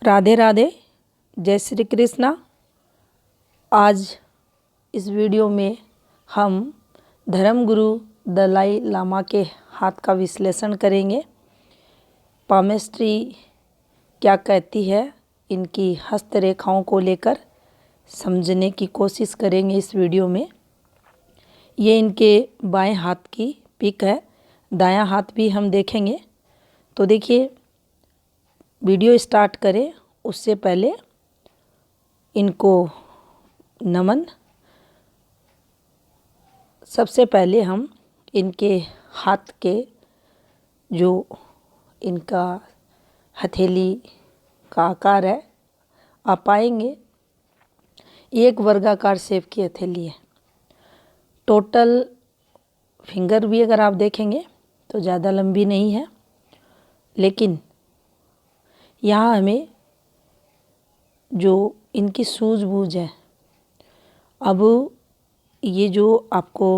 राधे राधे, जय श्री कृष्णा। आज इस वीडियो में हम धर्मगुरु दलाई लामा के हाथ का विश्लेषण करेंगे। पामेस्ट्री क्या कहती है, इनकी हस्तरेखाओं को लेकर समझने की कोशिश करेंगे इस वीडियो में। ये इनके बाएं हाथ की पिक है, दायां हाथ भी हम देखेंगे। तो देखिए, वीडियो स्टार्ट करें उससे पहले इनको नमन। सबसे पहले हम इनके हाथ के जो इनका हथेली का आकार है, आप पाएंगे एक वर्गाकार शेप की हथेली है। टोटल फिंगर भी अगर आप देखेंगे तो ज़्यादा लंबी नहीं है, लेकिन यहाँ हमें जो इनकी सूझबूझ है, अब ये जो आपको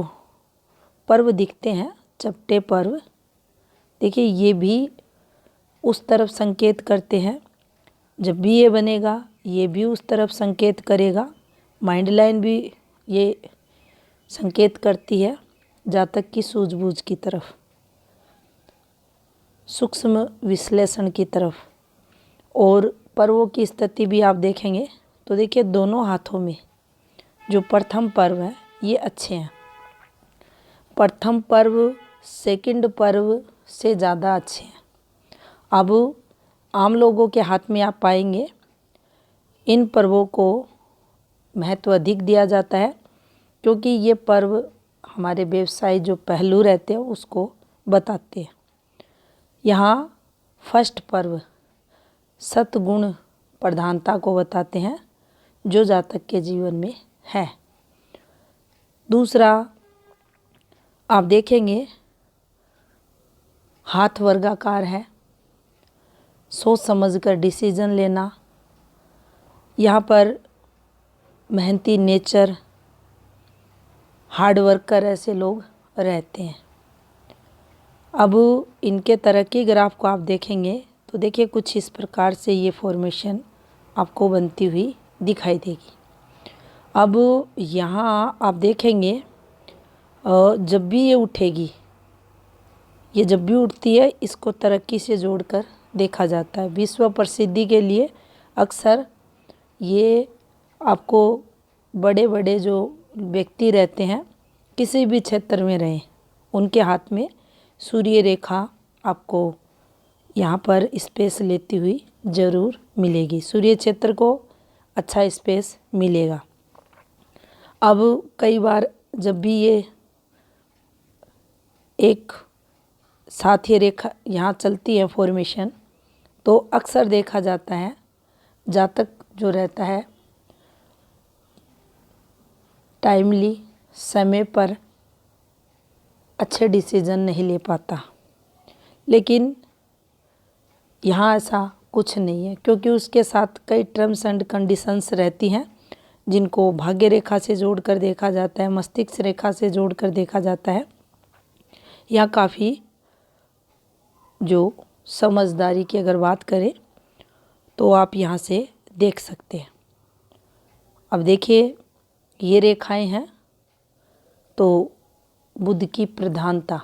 पर्व दिखते हैं, चपटे पर्व, देखिए ये भी उस तरफ संकेत करते हैं। जब भी ये बनेगा ये भी उस तरफ संकेत करेगा। माइंड लाइन भी ये संकेत करती है जातक की सूझबूझ की तरफ, सूक्ष्म विश्लेषण की तरफ। और पर्वों की स्थिति भी आप देखेंगे तो देखिए दोनों हाथों में जो प्रथम पर्व है ये अच्छे हैं। प्रथम पर्व सेकंड पर्व से ज़्यादा अच्छे हैं। अब आम लोगों के हाथ में आप पाएंगे इन पर्वों को महत्व अधिक दिया जाता है, क्योंकि ये पर्व हमारे व्यवसाय जो पहलू रहते हैं उसको बताते हैं। यहाँ फर्स्ट पर्व सतगुण प्रधानता को बताते हैं जो जातक के जीवन में है। दूसरा आप देखेंगे हाथ वर्गाकार है, सोच समझकर डिसीजन लेना। यहाँ पर मेहनती नेचर, हार्ड वर्कर ऐसे लोग रहते हैं। अब इनके तरक्की ग्राफ को आप देखेंगे तो देखिए कुछ इस प्रकार से ये फॉर्मेशन आपको बनती हुई दिखाई देगी। अब यहाँ आप देखेंगे जब भी ये उठेगी, ये जब भी उठती है इसको तरक्की से जोड़कर देखा जाता है। विश्व प्रसिद्धि के लिए अक्सर ये आपको बड़े बड़े जो व्यक्ति रहते हैं किसी भी क्षेत्र में रहें, उनके हाथ में सूर्य रेखा आपको यहाँ पर स्पेस लेती हुई ज़रूर मिलेगी। सूर्य क्षेत्र को अच्छा स्पेस मिलेगा। अब कई बार जब भी ये एक साथ ही रेखा यहाँ चलती है फॉर्मेशन, तो अक्सर देखा जाता है जातक जो रहता है टाइमली, समय पर अच्छे डिसीजन नहीं ले पाता। लेकिन यहाँ ऐसा कुछ नहीं है, क्योंकि उसके साथ कई टर्म्स एंड कंडीशंस रहती हैं जिनको भाग्य रेखा से जोड़कर देखा जाता है, मस्तिष्क रेखा से जोड़कर देखा जाता है। यहाँ काफ़ी जो समझदारी की अगर बात करें तो आप यहाँ से देख सकते हैं। अब देखिए ये रेखाएं हैं तो बुध की प्रधानता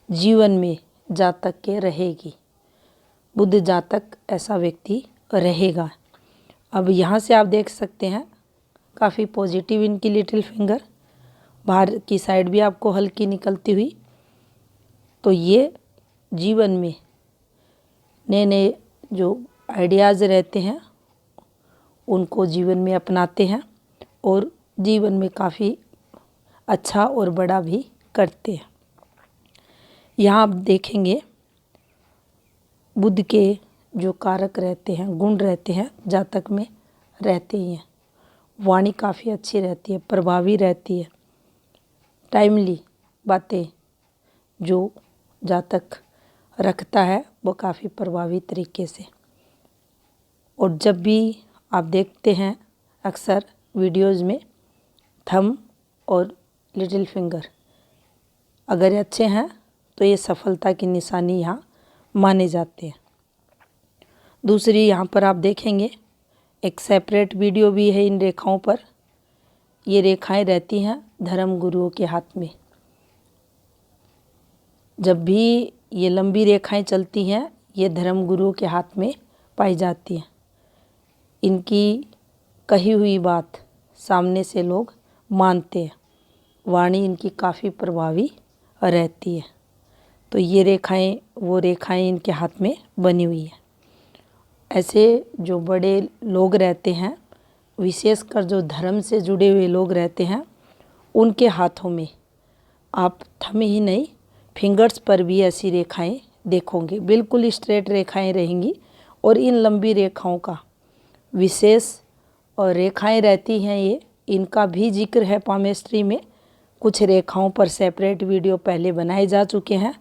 जीवन में जातक के रहेगी। बुध जातक ऐसा व्यक्ति रहेगा। अब यहाँ से आप देख सकते हैं काफ़ी पॉजिटिव इनकी लिटिल फिंगर, बाहर की साइड भी आपको हल्की निकलती हुई। तो ये जीवन में नए नए जो आइडियाज़ रहते हैं उनको जीवन में अपनाते हैं और जीवन में काफ़ी अच्छा और बड़ा भी करते हैं। यहाँ आप देखेंगे बुध के जो कारक रहते हैं, गुण रहते हैं, जातक में रहते ही हैं। वाणी काफ़ी अच्छी रहती है, प्रभावी रहती है। टाइमली बातें जो जातक रखता है वो काफ़ी प्रभावी तरीके से। और जब भी आप देखते हैं अक्सर वीडियोज़ में थंब और लिटिल फिंगर अगर अच्छे हैं तो ये सफलता की निशानी यहाँ माने जाते हैं। दूसरी यहाँ पर आप देखेंगे एक सेपरेट वीडियो भी है इन रेखाओं पर। ये रेखाएं रहती हैं धर्म गुरुओं के हाथ में। जब भी ये लंबी रेखाएं चलती हैं ये धर्म गुरुओं के हाथ में पाई जाती हैं। इनकी कही हुई बात सामने से लोग मानते हैं। वाणी इनकी काफ़ी प्रभावी रहती है। तो ये रेखाएं वो रेखाएं इनके हाथ में बनी हुई है। ऐसे जो बड़े लोग रहते हैं, विशेषकर जो धर्म से जुड़े हुए लोग रहते हैं, उनके हाथों में आप थंब ही नहीं फिंगर्स पर भी ऐसी रेखाएं देखोगे। बिल्कुल स्ट्रेट रेखाएं रहेंगी और इन लंबी रेखाओं का विशेष और रेखाएं रहती हैं ये, इनका भी जिक्र है पामेस्ट्री में। कुछ रेखाओं पर सेपरेट वीडियो पहले बनाए जा चुके हैं।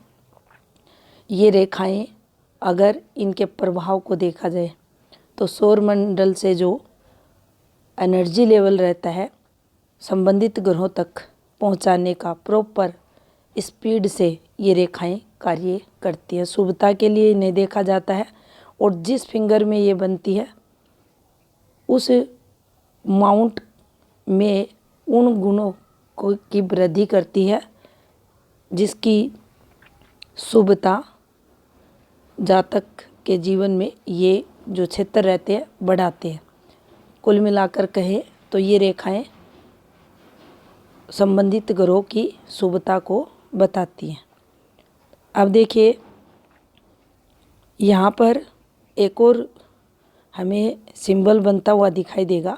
ये रेखाएं अगर इनके प्रभाव को देखा जाए तो सौर मंडल से जो एनर्जी लेवल रहता है संबंधित ग्रहों तक पहुंचाने का प्रॉपर स्पीड से ये रेखाएं कार्य करती हैं। शुभता के लिए इन्हें देखा जाता है और जिस फिंगर में ये बनती है उस माउंट में उन गुणों की वृद्धि करती है जिसकी शुभता जातक के जीवन में ये जो क्षेत्र रहते हैं बढ़ाते हैं। कुल मिलाकर कहे तो ये रेखाएं संबंधित ग्रहों की शुभता को बताती हैं। अब देखिए यहाँ पर एक और हमें सिंबल बनता हुआ दिखाई देगा।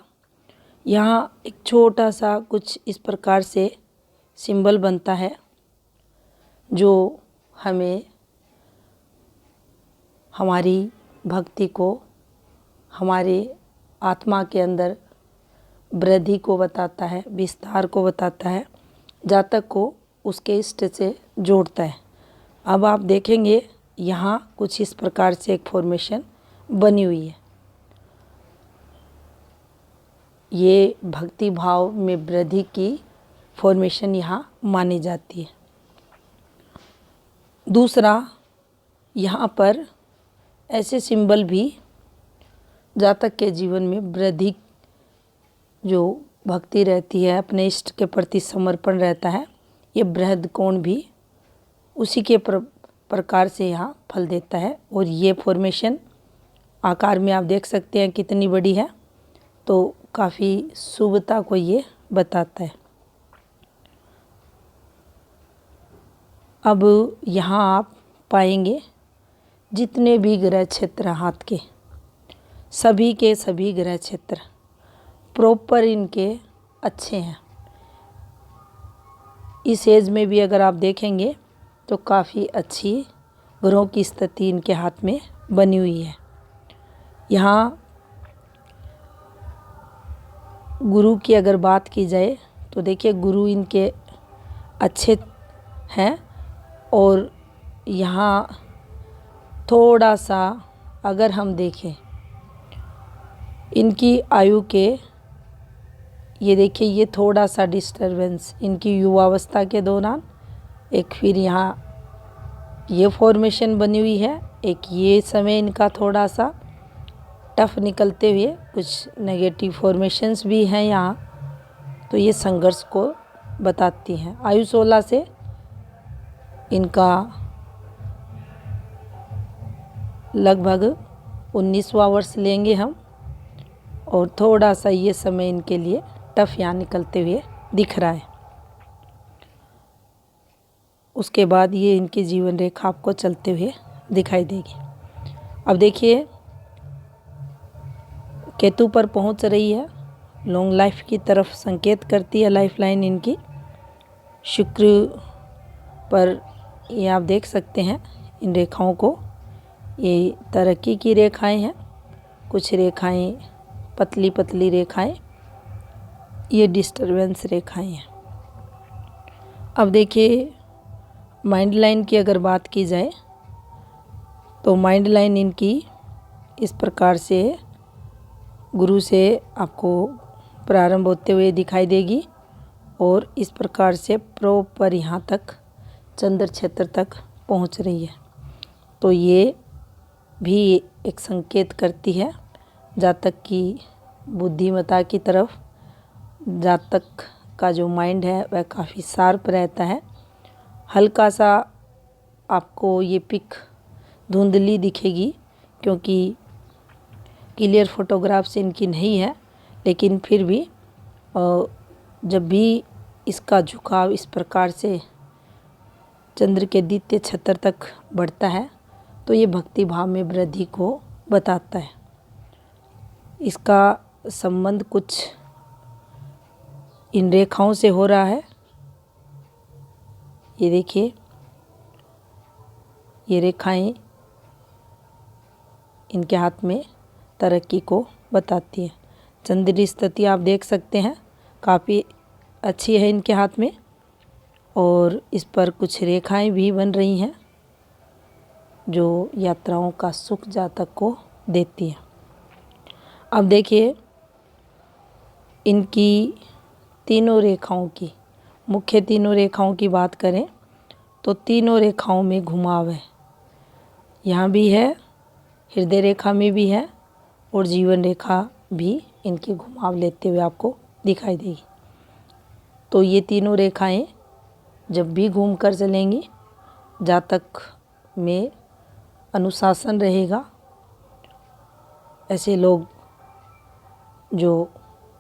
यहाँ एक छोटा सा कुछ इस प्रकार से सिंबल बनता है जो हमें हमारी भक्ति को, हमारे आत्मा के अंदर वृद्धि को बताता है, विस्तार को बताता है, जातक को उसके इष्ट से जोड़ता है। अब आप देखेंगे यहाँ कुछ इस प्रकार से एक फॉर्मेशन बनी हुई है। ये भक्ति भाव में वृद्धि की फॉर्मेशन यहाँ मानी जाती है। दूसरा, यहाँ पर ऐसे सिंबल भी जातक के जीवन में वृद्धि, जो भक्ति रहती है, अपने इष्ट के प्रति समर्पण रहता है, ये बृहद कोण भी उसी के प्रकार से यहाँ फल देता है। और ये फॉर्मेशन आकार में आप देख सकते हैं कितनी बड़ी है, तो काफ़ी शुभता को ये बताता है। अब यहाँ आप पाएंगे जितने भी ग्रह क्षेत्र हाथ के, सभी के सभी ग्रह क्षेत्र प्रॉपर इनके अच्छे हैं। इस एज में भी अगर आप देखेंगे तो काफ़ी अच्छी ग्रहों की स्थिति इनके हाथ में बनी हुई है। यहाँ गुरु की अगर बात की जाए तो देखिए गुरु इनके अच्छे हैं। और यहाँ थोड़ा सा अगर हम देखें इनकी आयु के, ये देखिए ये थोड़ा सा डिस्टरबेंस इनकी युवावस्था के दौरान, एक फिर यहाँ ये फॉर्मेशन बनी हुई है, एक ये समय इनका थोड़ा सा टफ निकलते हुए कुछ नेगेटिव फॉर्मेशंस भी हैं यहाँ, तो ये संघर्ष को बताती हैं। आयु 16 से इनका लगभग 19वां वर्ष लेंगे हम, और थोड़ा सा ये समय इनके लिए टफ यहाँ निकलते हुए दिख रहा है। उसके बाद ये इनकी जीवन रेखा आपको चलते हुए दिखाई देगी। अब देखिए केतु पर पहुंच रही है, लॉन्ग लाइफ की तरफ संकेत करती है लाइफ लाइन इनकी। शुक्र पर ये आप देख सकते हैं इन रेखाओं को, ये तरक्की की रेखाएं हैं। कुछ रेखाएं पतली पतली रेखाएं, ये डिस्टरबेंस रेखाएं हैं। अब देखिए माइंड लाइन की अगर बात की जाए तो माइंड लाइन इनकी इस प्रकार से गुरु से आपको प्रारंभ होते हुए दिखाई देगी और इस प्रकार से प्रॉपर यहाँ तक चंद्र क्षेत्र तक पहुँच रही है। तो ये भी एक संकेत करती है जातक की बुद्धिमत्ता की तरफ। जातक का जो माइंड है वह काफ़ी शार्प रहता है। हल्का सा आपको ये पिक धुंधली दिखेगी क्योंकि क्लियर फोटोग्राफ्स इनकी नहीं है, लेकिन फिर भी जब भी इसका झुकाव इस प्रकार से चंद्र के द्वितीय छत्र तक बढ़ता है तो ये भक्ति भाव में वृद्धि को बताता है। इसका संबंध कुछ इन रेखाओं से हो रहा है। ये देखिए, ये रेखाएं इनके हाथ में तरक्की को बताती है। चंद्र स्थिति आप देख सकते हैं काफ़ी अच्छी है इनके हाथ में, और इस पर कुछ रेखाएं भी बन रही हैं जो यात्राओं का सुख जातक को देती है। अब देखिए, इनकी तीनों रेखाओं की, मुख्य तीनों रेखाओं की बात करें तो तीनों रेखाओं में घुमाव है। यहाँ भी है, हृदय रेखा में भी है, और जीवन रेखा भी इनकी घुमाव लेते हुए आपको दिखाई देगी। तो ये तीनों रेखाएं जब भी घूम कर चलेंगी, जातक में अनुशासन रहेगा। ऐसे लोग जो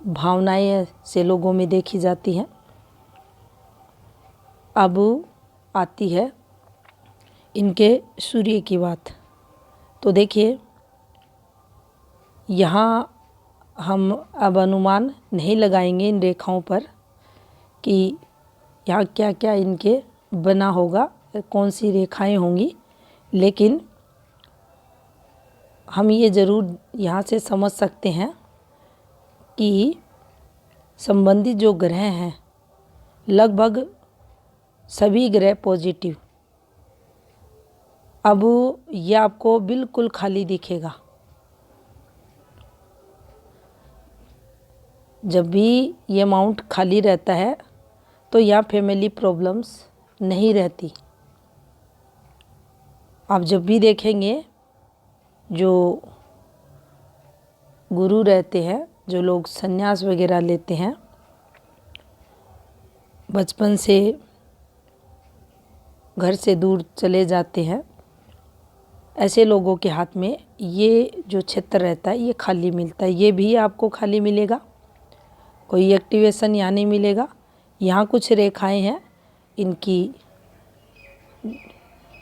भावनाएं ऐसे लोगों में देखी जाती हैं। अब आती है इनके सूर्य की बात। तो देखिए, यहाँ हम अब अनुमान नहीं लगाएंगे इन रेखाओं पर कि यहाँ क्या क्या इनके बना होगा, कौन सी रेखाएं होंगी, लेकिन हम ये ज़रूर यहाँ से समझ सकते हैं कि संबंधित जो ग्रह हैं लगभग सभी ग्रह पॉजिटिव। अब ये आपको बिल्कुल खाली दिखेगा। जब भी ये माउंट खाली रहता है तो यहाँ फैमिली प्रॉब्लम्स नहीं रहती। आप जब भी देखेंगे जो गुरु रहते हैं, जो लोग संन्यास वगैरह लेते हैं, बचपन से घर से दूर चले जाते हैं, ऐसे लोगों के हाथ में ये जो क्षेत्र रहता है ये खाली मिलता है। ये भी आपको खाली मिलेगा, कोई एक्टिवेशन यहाँ नहीं मिलेगा। यहाँ कुछ रेखाएं हैं, इनकी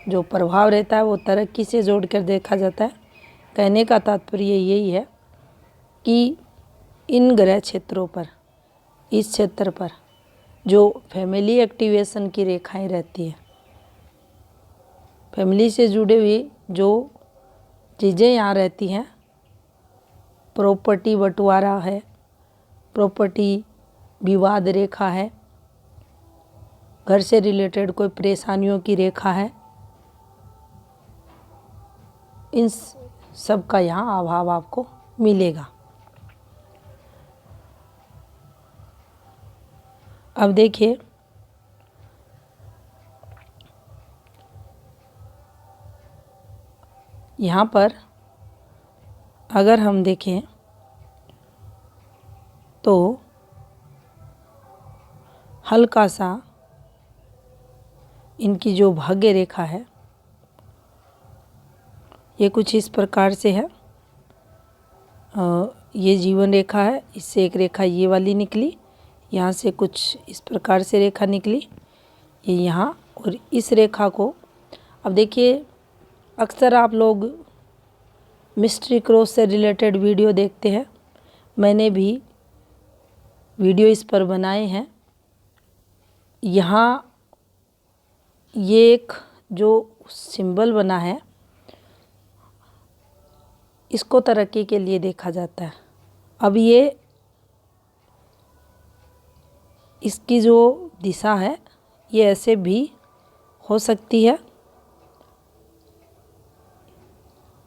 जो प्रभाव रहता है वो तरक्की से जोड़कर देखा जाता है। कहने का तात्पर्य यही है कि इन ग्रह क्षेत्रों पर, इस क्षेत्र पर जो फैमिली एक्टिवेशन की रेखाएं रहती है, फैमिली से जुड़े हुए जो चीज़ें यहाँ रहती हैं, प्रॉपर्टी बंटवारा है, प्रॉपर्टी विवाद रेखा है, घर से रिलेटेड कोई परेशानियों की रेखा है, इन सब का यहाँ अभाव आपको मिलेगा। अब देखिए, यहाँ पर अगर हम देखें तो हल्का सा इनकी जो भाग्य रेखा है ये कुछ इस प्रकार से है। ये जीवन रेखा है, इससे एक रेखा ये वाली निकली, यहाँ से कुछ इस प्रकार से रेखा निकली, ये यहाँ, और इस रेखा को अब देखिए, अक्सर आप लोग मिस्ट्री क्रॉस से रिलेटेड वीडियो देखते हैं, मैंने भी वीडियो इस पर बनाए हैं। यहाँ ये एक जो सिंबल बना है इसको तरक्की के लिए देखा जाता है। अब ये इसकी जो दिशा है ये ऐसे भी हो सकती है,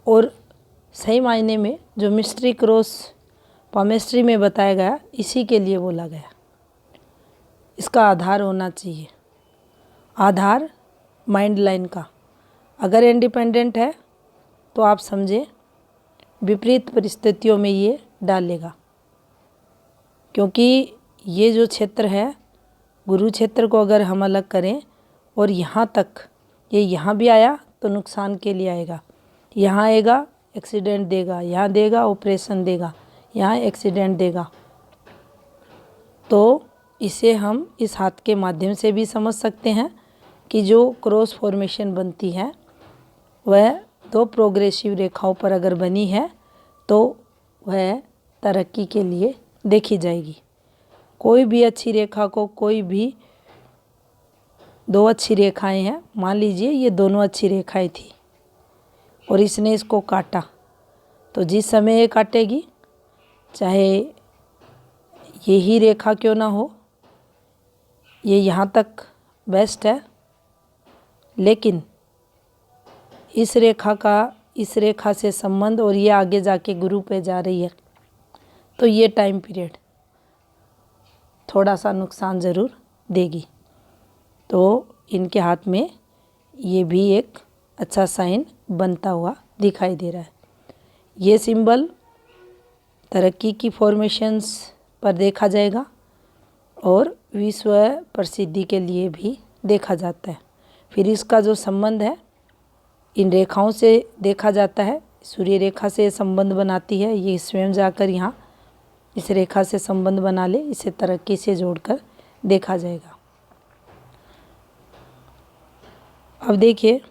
और सही मायने में जो मिस्ट्री क्रॉस पामेस्ट्री में बताया गया इसी के लिए बोला गया। इसका आधार होना चाहिए, आधार माइंड लाइन का। अगर इंडिपेंडेंट है तो आप समझें विपरीत परिस्थितियों में ये डालेगा, क्योंकि ये जो क्षेत्र है, गुरु क्षेत्र को अगर हम अलग करें और यहाँ तक, ये यहाँ भी आया तो नुकसान के लिए आएगा, यहाँ आएगा एक्सीडेंट देगा, यहाँ देगा ऑपरेशन देगा, यहाँ एक्सीडेंट देगा। तो इसे हम इस हाथ के माध्यम से भी समझ सकते हैं कि जो क्रॉस फॉर्मेशन बनती है वह दो प्रोग्रेसिव रेखाओं पर अगर बनी है तो वह तरक्की के लिए देखी जाएगी। कोई भी अच्छी रेखा को, कोई भी दो अच्छी रेखाएं हैं, मान लीजिए ये दोनों अच्छी रेखाएं थी और इसने इसको काटा, तो जिस समय ये काटेगी, चाहे यही रेखा क्यों ना हो, ये यहाँ तक बेस्ट है, लेकिन इस रेखा का इस रेखा से संबंध और ये आगे जाके गुरु पे जा रही है, तो ये टाइम पीरियड थोड़ा सा नुकसान ज़रूर देगी। तो इनके हाथ में ये भी एक अच्छा साइन बनता हुआ दिखाई दे रहा है। ये सिंबल तरक्की की फॉर्मेशंस पर देखा जाएगा और विश्व प्रसिद्धि के लिए भी देखा जाता है। फिर इसका जो संबंध है इन रेखाओं से देखा जाता है, सूर्य रेखा से संबंध बनाती है, ये स्वयं जाकर यहाँ इस रेखा से संबंध बना ले, इसे तरक्की से जोड़कर देखा जाएगा। अब देखिए,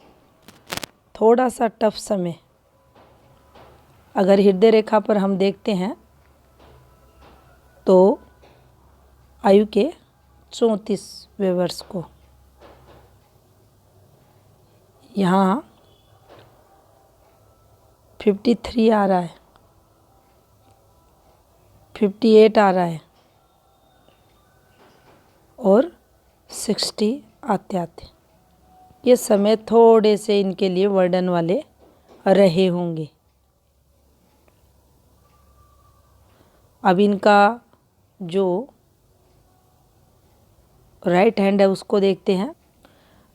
थोड़ा सा टफ समय अगर हृदय रेखा पर हम देखते हैं तो आयु के 34वें वर्ष को यहाँ 53 आ रहा है, 58 आ रहा है और 60 आते आते ये समय थोड़े से इनके लिए वर्डन वाले रहे होंगे। अब इनका जो राइट हैंड है उसको देखते हैं।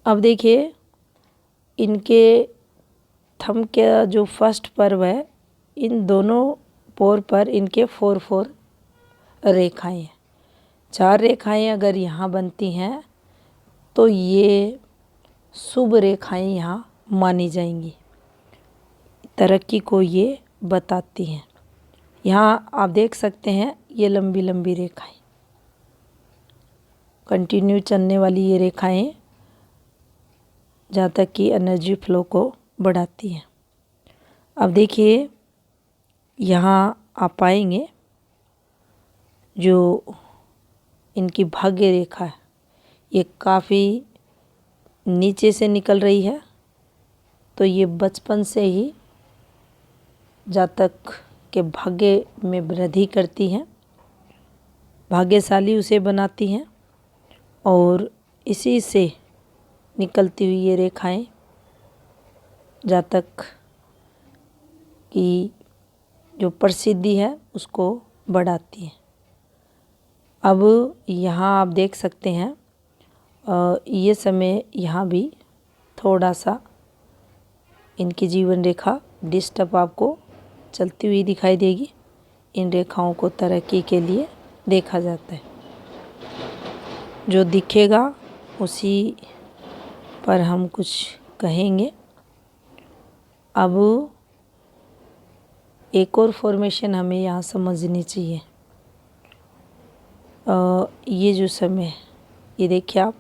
अब देखिए, इनके थंब का जो फर्स्ट पर्व है, इन दोनों पोर पर इनके 4 रेखाएं हैं। 4 रेखाएं अगर यहाँ बनती हैं तो ये शुभ रेखाएं यहाँ मानी जाएंगी, तरक्की को ये बताती हैं। यहाँ आप देख सकते हैं ये लंबी लंबी रेखाएं, कंटिन्यू चलने वाली ये रेखाएं जहाँ तक कि एनर्जी फ्लो को बढ़ाती हैं। अब देखिए, यहाँ आप पाएंगे जो इनकी भाग्य रेखा है ये काफ़ी नीचे से निकल रही है, तो ये बचपन से ही जातक के भाग्य में वृद्धि करती हैं, भाग्यशाली उसे बनाती हैं। और इसी से निकलती हुई ये रेखाएं जातक की जो प्रसिद्धि है उसको बढ़ाती हैं। अब यहाँ आप देख सकते हैं ये समय यहाँ भी थोड़ा सा इनकी जीवन रेखा डिस्टर्ब आपको चलती हुई दिखाई देगी। इन रेखाओं को तरक्की के लिए देखा जाता है, जो दिखेगा उसी पर हम कुछ कहेंगे। अब एक और फॉर्मेशन हमें यहाँ समझनी चाहिए। ये जो समय, ये देखिए आप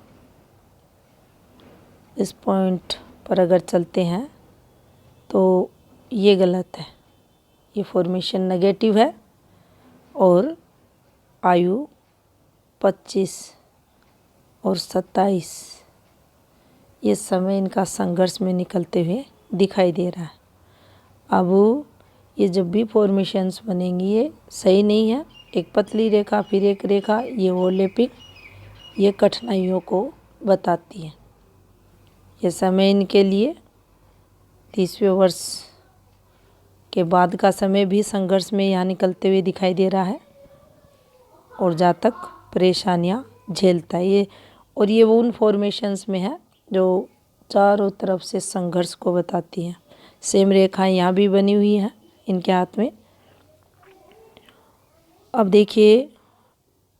इस पॉइंट पर अगर चलते हैं तो ये गलत है, ये फॉर्मेशन नेगेटिव है और आयु 25 और 27 ये समय इनका संघर्ष में निकलते हुए दिखाई दे रहा है। अब ये जब भी फॉर्मेशंस बनेंगी ये सही नहीं है, एक पतली रेखा फिर एक रेखा, ये ओवरलैपिंग, ये कठिनाइयों को बताती है। ये समय इनके लिए 30वें वर्ष के बाद का समय भी संघर्ष में यहाँ निकलते हुए दिखाई दे रहा है और जातक परेशानियाँ झेलता है ये। और ये वो उन फॉर्मेशंस में है जो चारों तरफ से संघर्ष को बताती हैं। सेम रेखाएं यहाँ भी बनी हुई हैं, इनके हाथ में। अब देखिए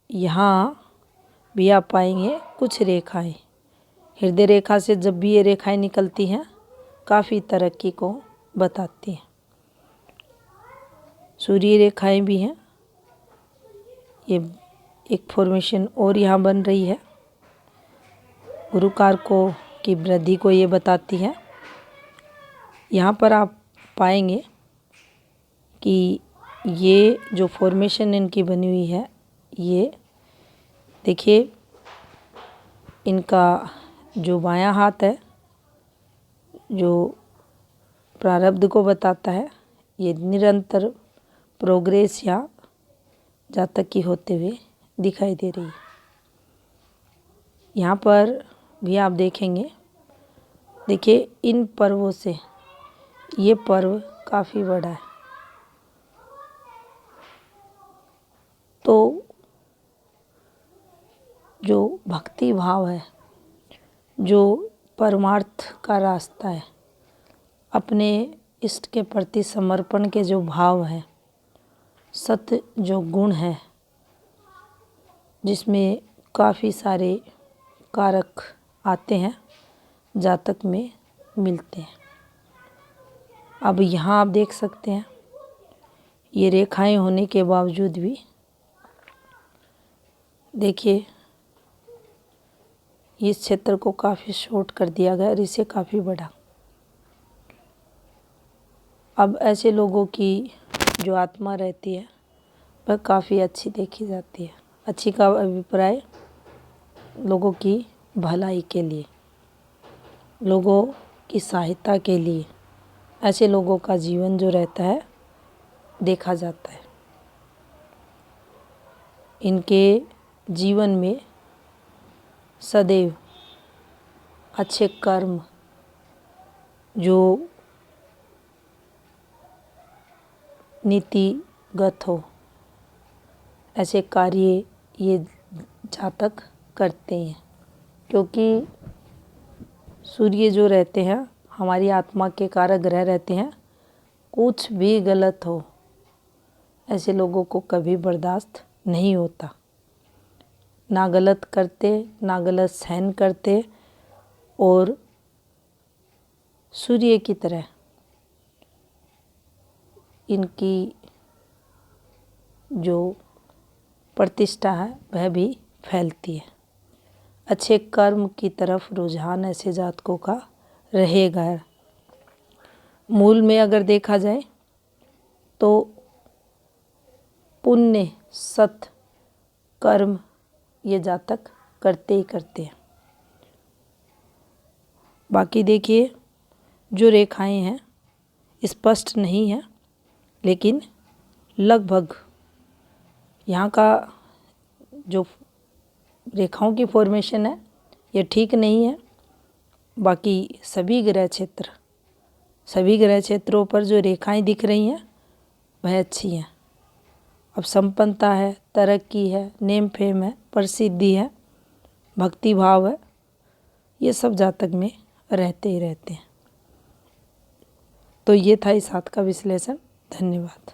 यहाँ भी आप पाएंगे कुछ रेखाएं। हृदय रेखा से जब भी ये रेखाएं निकलती हैं काफ़ी तरक्की को बताती हैं। सूर्य रेखाएं भी हैं, ये एक फॉर्मेशन और यहाँ बन रही है। गुरु कारकों की वृद्धि को ये बताती है। यहाँ पर आप पाएंगे कि ये जो फॉर्मेशन इनकी बनी हुई है, ये देखिए इनका जो बायां हाथ है जो प्रारब्ध को बताता है, ये निरंतर प्रोग्रेस या जातक की होते हुए दिखाई दे रही है। यहाँ पर भी आप देखेंगे, देखिए इन पर्वों से ये पर्व काफ़ी बड़ा है। तो जो भक्ति भाव है, जो परमार्थ का रास्ता है, अपने इष्ट के प्रति समर्पण के जो भाव है, सत्य जो गुण है, जिसमें काफ़ी सारे कारक आते हैं, जातक में मिलते हैं। अब यहाँ आप देख सकते हैं ये रेखाएं होने के बावजूद भी देखिए इस क्षेत्र को काफ़ी शॉर्ट कर दिया गया और इसे काफ़ी बड़ा। अब ऐसे लोगों की जो आत्मा रहती है वह काफ़ी अच्छी देखी जाती है। अच्छी का अभिप्राय लोगों की भलाई के लिए, लोगों की सहायता के लिए ऐसे लोगों का जीवन जो रहता है देखा जाता है। इनके जीवन में सदैव अच्छे कर्म जो नीतिगत हो, ऐसे कार्य ये जातक करते हैं। क्योंकि सूर्य जो रहते हैं हमारी आत्मा के कारक ग्रह रहते हैं, कुछ भी गलत हो ऐसे लोगों को कभी बर्दाश्त नहीं होता। ना गलत करते, ना गलत सहन करते, और सूर्य की तरह इनकी जो प्रतिष्ठा है वह भी फैलती है। अच्छे कर्म की तरफ रुझान ऐसे जातकों का रहेगा। मूल में अगर देखा जाए तो पुण्य सत कर्म ये जातक करते ही करते हैं। बाकी देखिए जो रेखाएं हैं स्पष्ट नहीं है, लेकिन लगभग यहाँ का जो रेखाओं की फॉर्मेशन है ये ठीक नहीं है। बाकी सभी ग्रह क्षेत्रों पर जो रेखाएं दिख रही हैं वह अच्छी हैं। अब संपन्नता है, तरक्की है, नेम फेम है, प्रसिद्धि है, भक्ति भाव है, ये सब जातक में रहते ही रहते हैं। तो ये था इस हाथ का विश्लेषण। धन्यवाद।